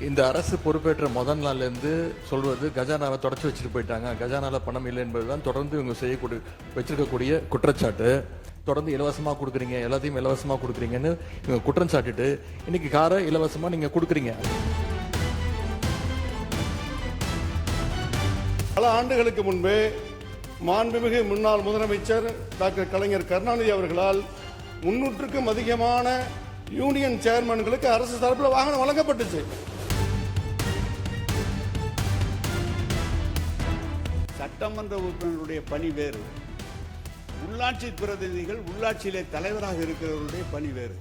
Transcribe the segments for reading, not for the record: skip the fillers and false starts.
இந்த அரசு பொறுப்பேற்ற முதல் நாள்லேருந்து சொல்வது கஜானாவை தொடச்சி வச்சுட்டு போயிட்டாங்க, கஜானால பணம் இல்லை என்பதுதான் தொடர்ந்து இவங்க வச்சிருக்கக்கூடிய குற்றச்சாட்டு. தொடர்ந்து இலவசமாக கொடுக்குறீங்க, எல்லாத்தையும் இலவசமாக கொடுக்குறீங்கன்னு இவங்க குற்றம் சாட்டிட்டு இன்னைக்கு காரை இலவசமாக நீங்கள் கொடுக்குறீங்க. பல ஆண்டுகளுக்கு முன்பே மாண்புமிகு முன்னாள் முதலமைச்சர் டாக்டர் கலைஞர் கருணாநிதி அவர்களால் 300க்கும் அதிகமான யூனியன் சேர்மன்களுக்கு அரசு தரப்பில் வாகனம் வழங்கப்பட்டுச்சு. சட்டமன்ற உறுப்பினருடைய பணி வேறு, உள்ளாட்சி பிரதிநிதிகள் உள்ளாட்சியிலே தலைவராக இருக்கிறவருடைய பணி வேறு.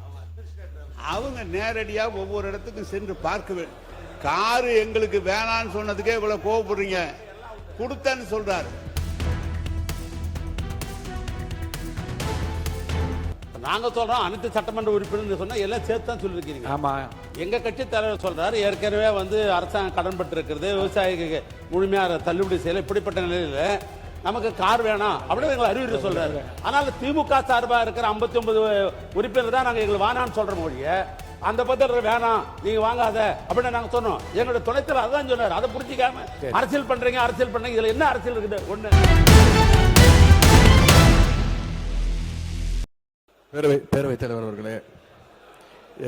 அவங்க நேரடியாக ஒவ்வொரு இடத்துக்கும் சென்று பார்க்க வேண்டும். காரு எங்களுக்கு வேணான்னு சொன்னதுக்கே இவ்வளவு கோவப்படுறீங்க, கொடுத்தேன்னு சொல்றாரு. நாங்க சொல்றோம் அனைத்து சட்டமன்ற உறுப்பினர் சொன்னா எல்லாம் சேர்த்து தான் சொல்லிருக்கீங்க. ஆமா, எங்க கட்சி தலைவர் சொல்றாரு ஏற்கனவே அரசாங்கம் கடன் பட்டு இருக்கிறது, விவசாயிக்கு முழுமையாக தள்ளுபடி செய்யல, இப்படிப்பட்ட நிலையில நமக்கு கார் வேணாம் அப்படின்னு எங்களை அறிவுரை சொல்றாரு. அதனால திமுக சார்பா இருக்கிற 59 உறுப்பினர் தான் நாங்க எங்களுக்கு வேணான்னு சொல்றோம் மொழிய, அந்த பத்திர வேணாம் நீங்க வாங்காத அப்படின்னு நாங்க சொன்னோம். எங்களுடைய துணைத்தலைவர் அதான் சொன்னார். அதை புரிஞ்சிக்காம அரசியல் பண்றீங்க இதுல என்ன அரசியல் இருக்குது? ஒண்ணு பேரவைத் தலைவர் அவர்களே,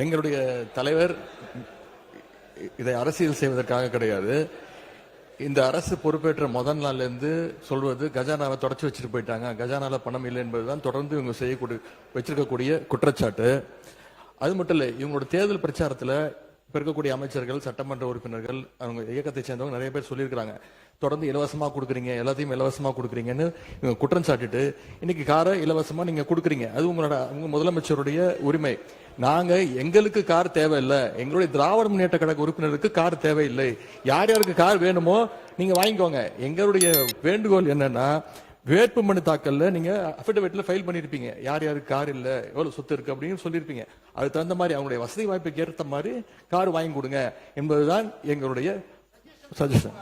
எங்களுடைய தலைவர் இதை அரசியல் செய்வதற்காக கிடையாது. இந்த அரசு பொறுப்பேற்ற முதல் நாள்லேருந்து சொல்வது கஜானாவை தொடச்சி வச்சுட்டு போயிட்டாங்க, கஜானால பணம் இல்லை என்பதுதான் தொடர்ந்து இவங்க வச்சிருக்கக்கூடிய குற்றச்சாட்டு. அது மட்டும் இல்லை, இவங்களோட தேர்தல் பிரச்சாரத்தில் இப்போ இருக்கக்கூடிய அமைச்சர்கள், சட்டமன்ற உறுப்பினர்கள், அவங்க இயக்கத்தை சேர்ந்தவங்க நிறைய பேர் சொல்லியிருக்கிறாங்க, தொடர்ந்து இலவசமாக கொடுக்குறீங்க, எல்லாத்தையும் இலவசமாக கொடுக்குறீங்கன்னு இவங்க குற்றம் சாட்டிட்டு இன்னைக்கு காரை இலவசமாக நீங்கள் கொடுக்குறீங்க. அது உங்க முதலமைச்சருடைய உரிமை. நாங்க எங்களுக்கு கார் தேவையில்லை, எங்களுடைய திராவிட முன்னேற்ற கழக உறுப்பினருக்கு கார் தேவையில்லை. யார் யாருக்கு கார் வேணுமோ நீங்க வாங்கிக்கோங்க. எங்களுடைய வேண்டுகோள் என்னன்னா, வேட்பு மனு தாக்கல்ல நீங்க அஃபிடவிட்ல ஃபைல் பண்ணிருப்பீங்க, யார் யாருக்கு கார் இல்ல, எவ்வளவு சொத்து இருக்கு அப்படின்னு சொல்லியிருப்பீங்க. அதுக்கு தகுந்த மாதிரி அவங்களுடைய வசதி வாய்ப்புக்கு ஏற்ற மாதிரி கார் வாங்கி கொடுங்க என்பதுதான் எங்களுடைய சஜஷன்.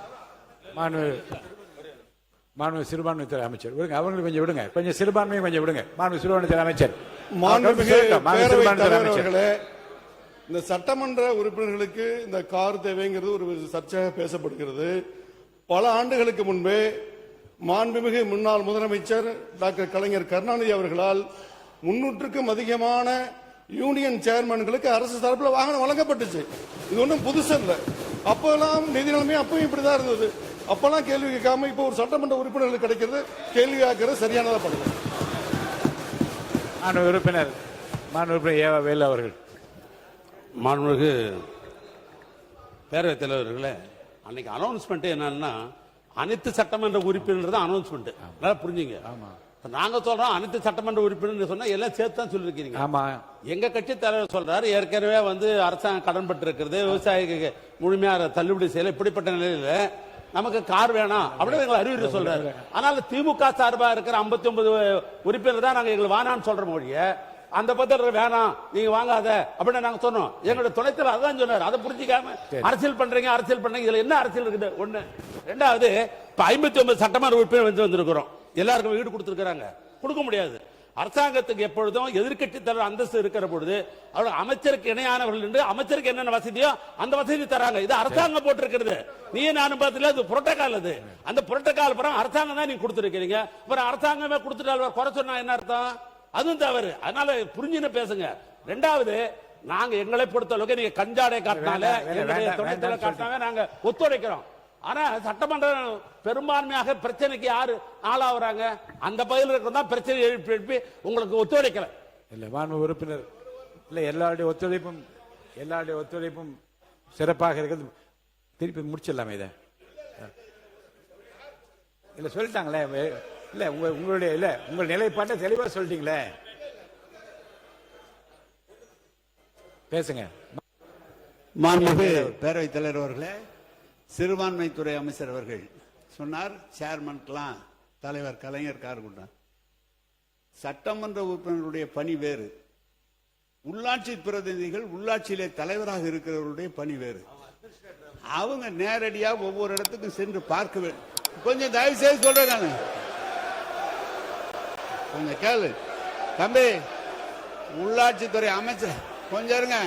மாண்பு சிறுபான்மைத்துறை அமைச்சர் விடுங்க, அவங்களுக்கு கொஞ்சம் விடுங்க, கொஞ்சம் சிறுபான்மையை கொஞ்சம் விடுங்க. மாண்பு சிறுபான்மைத்துறை அமைச்சர். இந்த சட்டமன்ற உறுப்பினர்களுக்கு இந்த கார் தேவைங்கிறது ஒரு சர்ச்சையாக பேசப்படுகிறது. பல ஆண்டுகளுக்கு முன்பே மாண்புமிகு முன்னாள் முதலமைச்சர் டாக்டர் கலைஞர் கருணாநிதி அவர்களால் 300க்கும் அதிகமான யூனியன் சேர்மன்களுக்கு அரசு தரப்பில் வாகனம் வழங்கப்பட்டுச்சு. இது ஒன்றும் புதுசு இல்லை. அப்பெல்லாம் நிதி நிலைமை அப்பவும் இப்படிதான் இருந்தது. அப்பெல்லாம் கேள்வி கேட்காம இப்போ ஒரு சட்டமன்ற உறுப்பினர்களுக்கு கிடைக்கிறது கேள்வி கேட்கறது சரியானதா பண்ணுங்க. உறுப்பினர் ஏவா வேலு அவர்கள். மாண்புமிகு பேரவைத் தலைவர்களே, அன்னைக்கு அனௌன்ஸ்மெண்ட் என்னன்னா அனைத்து சட்டமன்ற உறுப்பினர் தான் அனௌன்ஸ்மெண்ட். நல்லா புரிஞ்சுங்க. நாங்க சொல்றோம் அனைத்து சட்டமன்ற உறுப்பினர் சொன்னா எல்லாம் சேர்த்து தான் சொல்லிருக்கீங்க. ஆமா, எங்க கட்சி தலைவர் சொல்றாரு ஏற்கனவே அரசாங்கம் கடன் பட்டு இருக்கிறது, விவசாயிக்கு முழுமையாக தள்ளுபடி செய்யல, இப்படிப்பட்ட நிலையில நமக்கு கார் வேணாம் அப்படின்னு எங்களை அறிவுரை சொல்றாரு. அதனால திமுக சார்பா இருக்கிற 59 உறுப்பினர் தான் நாங்க எங்களுக்கு வேணான்னு சொல்றோம் மொழிய, அந்த பத்திர வேணாம் நீங்க வாங்காத அப்படின்னு நாங்க சொன்னோம். எங்களுடைய துணைத்தலைவர் அதான் சொன்னார். அதை புரிஞ்சிக்காம அரசியல் பண்றீங்க இதுல என்ன அரசியல் இருக்குது? ஒண்ணு. ரெண்டாவது, 59 சட்டமன்ற உறுப்பினர் வந்திருக்கிறோம், எல்லாருக்கும் வீடு கொடுத்திருக்கிறாங்க, கொடுக்க முடியாது. அரசாங்கத்துக்கு எப்பொழுதும் எதிர்கட்சி தலைவர் அந்தஸ்து இருக்கிற பொழுது அவர்கள் அமைச்சருக்கு இணையானவர்கள் என்று அமைச்சருக்கு என்னென்ன வசதியோ அந்த வசதி தராங்க. இது அரசாங்கம் போட்டிருக்கிறது. நீ நானும் பார்த்துல அது புரோட்டோகால். அது அந்த புரோட்டோகால் படம் அரசாங்கம் தான் நீங்க கொடுத்திருக்கீங்க. அப்புறம் அரசாங்கமே கொடுத்துட்டால் குறை சொன்னா என்ன அர்த்தம்? அதுவும் தவறு. அதனால புரிஞ்சுன்னு பேசுங்க. ரெண்டாவது, நாங்க எங்களை பொறுத்தளவுக்கு நீங்க கஞ்சாடை காட்டினால காட்டினாங்க நாங்க ஒத்துழைக்கிறோம். ஆனா சட்டமன்றம் பெரும்பான்மையாக பிரச்சனைக்கு யாரு ஆளாகிறாங்க? அந்த பகுதியில் இருக்கிறதா பிரச்சனை எழுப்பி உங்களுக்கு ஒத்துழைக்கல. இல்ல மாண்பு உறுப்பினர், இல்ல எல்லாருடைய ஒத்துழைப்பும் சிறப்பாக இருக்கிறது. திருப்பி முடிச்சிடலாமே இதை. இல்ல சொல்லிட்டாங்களே, இல்ல உங்களுடைய இல்ல உங்கள் நிலைப்பாட்டை தெளிவா சொல்லிட்டீங்களே, பேசுங்க. மாண்புமிகு பேரவைத் தலைவர் அவர்களே, சிறுபான்மைத்துறை அமைச்சர் அவர்கள் சொன்னார் சேர்மன்கெல்லாம் தலைவர் கலைஞர் கார் கொடுத்தார். சட்டமன்ற உறுப்பினருடைய பணி வேறு, உள்ளாட்சி பிரதிநிதிகள் உள்ளாட்சியிலே தலைவராக இருக்கிறவருடைய பணி வேறு. அவங்க நேரடியாக ஒவ்வொரு இடத்துக்கும் சென்று பார்க்க வேண்டும். கொஞ்சம் தயவு செய்து சொல்றேன், கொஞ்சம் கேளு தம்பி. உள்ளாட்சித்துறை அமைச்சர் கொஞ்சம் இருங்க.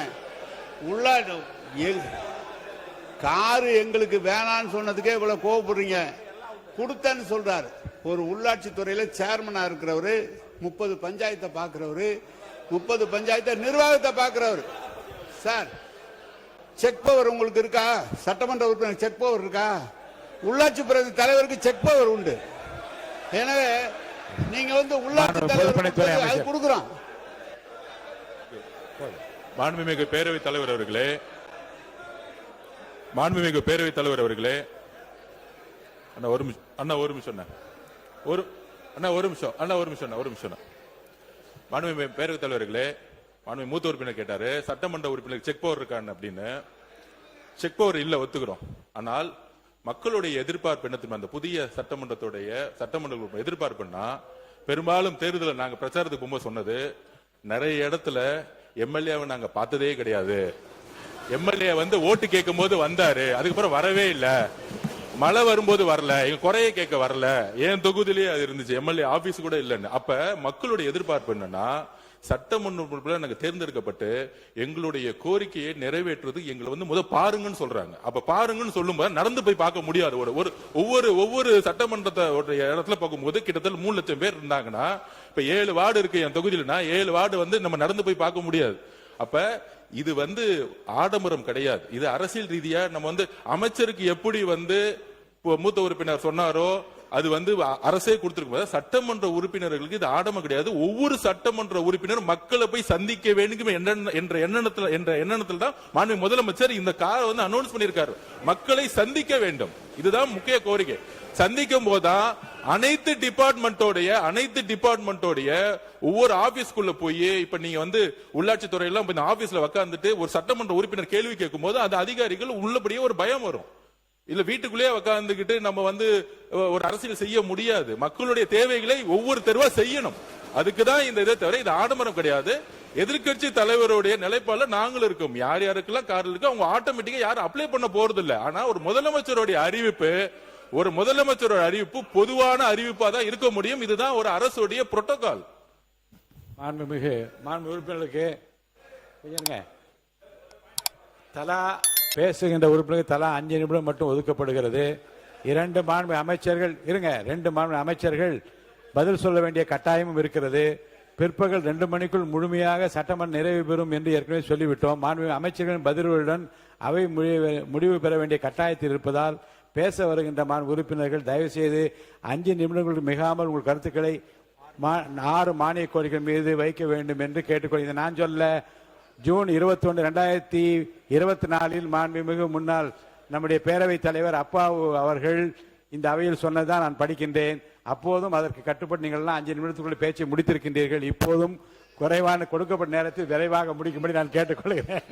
காரு எங்களுக்கு வேணான்னு சொன்னதுக்கே இவ்வளவு கோவப்படுறீங்க. கொடுத்தேன்னு சொல்றாரு. ஒரு உள்ளாட்சி துறையில சேர்மனா இருக்கிறவரு, 30 பஞ்சாயத்தை பாக்குறவரு, 30 பஞ்சாயத்தை நிர்வாகத்தை பாக்குறவரு. சார், செக் பவர் உங்களுக்கு இருக்கா? சட்டமன்ற உறுப்பினர் செக் பவர் இருக்கா? உள்ளாட்சி பிரதி தலைவருக்கு செக் பவர் உண்டு. எனவே நீங்க உள்ளாட்சி தலைவர் கொடுக்குறோம். மாண்புமிகு பேரவைத் தலைவர் அவர்களே, மாண்புமிகு பேரவைத் தலைவர் அவர்களே, அண்ணா ஒரு நிமிஷம் மாண்புமிகு பேரவைத் தலைவர்களே, மாண்புமிகு மூத்த உறுப்பினர் கேட்டாரு சட்டமன்ற உறுப்பினர் செக் பவர் இருக்கான்னு அப்படின்னு. செக் பவர் இல்ல, ஒத்துக்கிறோம். ஆனால் மக்களுடைய எதிர்பார்ப்பு என்ன? அந்த புதிய சட்டமன்ற எதிர்பார்ப்புன்னா, பெரும்பாலும் தேர்தலில் நாங்க பிரச்சாரத்துக்கு போகும்போது சொன்னது, நிறைய இடத்துல எம்எல்ஏவை நாங்க பார்த்ததே கிடையாது. எம்எல்ஏ ஓட்டு கேட்கும் போது வந்தாரு, அதுக்கப்புறம் வரவே இல்ல. மழை வரும்போது வரல, எங்க குறைய கேட்க வரல. ஏன் தொகுதியிலேயே அது இருந்துச்சு, எம்எல்ஏ ஆபீஸ் கூட இல்லன்னு. அப்ப மக்களுடைய எதிர்பார்ப்பு என்னன்னா, சட்டமன்ற நாங்க தேர்ந்தெடுக்கப்பட்டு எங்களுடைய கோரிக்கையை நிறைவேற்றுவது எங்களை முத பாருங்கன்னு சொல்றாங்க. அப்ப பாருங்கன்னு சொல்லும்போது நடந்து போய் பார்க்க முடியாது. ஒவ்வொரு சட்டமன்றத்தை இடத்துல பார்க்கும்போது கிட்டத்தட்ட 3 லட்சம் பேர் இருந்தாங்கன்னா, இப்ப 7 வார்டு இருக்கு என் தொகுதியிலனா, 7 வார்டு நம்ம நடந்து போய் பார்க்க முடியாது. அப்ப இது ஆடம்பரம் கிடையாது. இது அரசியல் ரீதியா நம்ம அமைச்சருக்கு எப்படி மூத்த உறுப்பினர் சொன்னாரோ அது அரசே கொடுத்திருக்கும். சட்டமன்ற உறுப்பினர்களுக்கு இது ஆடம்பரம் கிடையாது. ஒவ்வொரு சட்டமன்ற உறுப்பினர் மக்களை போய் சந்திக்க வேண்டும் என்ற எண்ணத்தில் தான் மாண்புமிகு முதலமைச்சர் இந்த காரை அனௌன்ஸ் பண்ணியிருக்காரு. மக்களை சந்திக்க வேண்டும், இதுதான் முக்கிய கோரிக்கை. சந்திக்கும் போதுதான் அனைத்து டிபார்ட்மெண்டோடைய ஒவ்வொரு ஆபீஸ்க்குள்ள போய், இப்ப நீங்க உள்ளாட்சி துறையெல்லாம் ஆபீஸ்ல உட்கார்ந்துட்டு ஒரு சட்டமன்ற உறுப்பினர் கேள்வி கேட்கும் போது அந்த அதிகாரிகள் உள்ளபடியே ஒரு பயம் வரும். இல்ல வீட்டுக்குள்ளேயே உட்கார்ந்துகிட்டு நம்ம ஒரு அரசியல் செய்ய முடியாது. மக்களுடைய தேவைகளை ஒவ்வொரு தெருவா செய்யணும். அதுக்குதான் இந்த இதை தவிர இது ஆடம்பரம் கிடையாது. எதிர்கட்சி தலைவருடைய நிலைப்பாடுல நாங்களும் இருக்கோம். யார் யாருக்கெல்லாம் கார் இருக்கு அவங்க ஆட்டோமேட்டிக்கா யாரும் அப்ளை பண்ண போறது இல்ல. ஆனா ஒரு முதலமைச்சருடைய அறிவிப்பு பொதுவான அறிவிப்பா தான் இருக்க முடியும். இதுதான் ஒரு அரசுடைய புரோட்டோகால். மாண்பு உறுப்பினர்களுக்கு தலா பேசுகின்ற உறுப்பினருக்கு தலா 5 நிமிடம் மட்டும் ஒதுக்கப்படுகிறது. 2 மாண்பு அமைச்சர்கள் பதில் சொல்ல வேண்டிய கட்டாயமும் இருக்கிறது. பிற்பகல் 2 மணிக்குள் முழுமையாக சட்டமன்றம் நிறைவு பெறும் என்று ஏற்கனவே சொல்லிவிட்டோம். மாண்பு அமைச்சர்களின் பதில்களுடன் அவை முடிவு பெற வேண்டிய கட்டாயத்தில் இருப்பதால் பேச வருகின்ற மாண்பு உறுப்பினர்கள் தயவு செய்து 5 நிமிடங்களுக்கு மிகாமல் உங்கள் கருத்துக்களை 6 மானிய கோரிக்கை மீது வைக்க வேண்டும் என்று கேட்டுக்கொள்கிறேன். நான் சொல்ல, ஜூன் 21, 2024 மாண்புமிகு முன்னாள் நம்முடைய பேரவைத் தலைவர் அப்பாவு அவர்கள் இந்த அவையில் சொன்னதான் நான் படிக்கின்றேன். அப்போதும் அதற்கு கட்டுப்பட்டு நீங்கள் 5 நிமிடத்துக்குள்ள பேச்சை முடித்திருக்கின்றீர்கள். இப்போதும் குறைவான கொடுக்கப்பட்ட நேரத்தில் விரைவாக முடிக்கும்படி நான் கேட்டுக்கொள்கிறேன்.